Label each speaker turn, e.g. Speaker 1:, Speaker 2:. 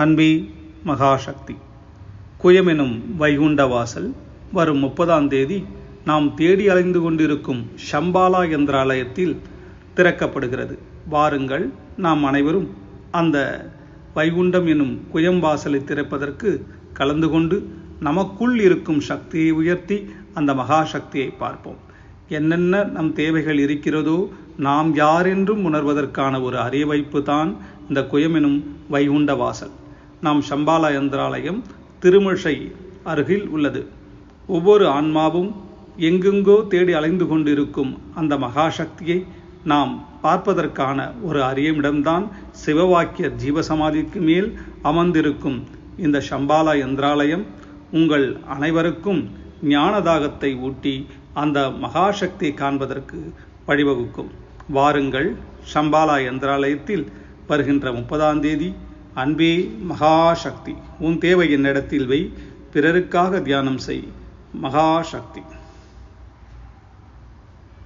Speaker 1: அன்பே மகாசக்தி. குயமெனும் வைகுண்ட வாசல் வரும் 30ஆம் தேதி நாம் தேடி அலைந்து கொண்டிருக்கும் ஷம்பாலா யந்திராலயத்தில் திறக்கப்படுகிறது. வாருங்கள், நாம் அனைவரும் அந்த வைகுண்டம் எனும் குயம் வாசலை திறப்பதற்கு கலந்து கொண்டு நமக்குள் இருக்கும் சக்தியை உயர்த்தி அந்த மகாசக்தியை பார்ப்போம். என்னென்ன நம் தேவைகள் இருக்கிறதோ நாம் யார் என்றும் உணர்வதற்கான ஒரு அறிவைப்பு தான் இந்த குயமெனும் வைகுண்ட வாசல். நாம் ஷம்பாலா யந்திராலயம் திருமிழை அருகில் உள்ளது. ஒவ்வொரு ஆன்மாவும் எங்கெங்கோ தேடி அலைந்து கொண்டிருக்கும் அந்த மகாசக்தியை நாம் பார்ப்பதற்கான ஒரு அரியமிடம்தான் சிவவாக்கியர் ஜீவசமாதிக்கு மேல் அமர்ந்திருக்கும் இந்த ஷம்பாலா யந்திராலயம். உங்கள் அனைவருக்கும் ஞானதாகத்தை ஊட்டி அந்த மகாசக்தியை காண்பதற்கு வழிவகுக்கும். வாருங்கள், ஷம்பாலா யந்திராலயத்தில் வருகின்ற 30ஆம் தேதி. அன்பே மகாசக்தி, உன் தேவை என்னிடத்தில் வை, பிறருக்காக தியானம் செய். மகாசக்தி.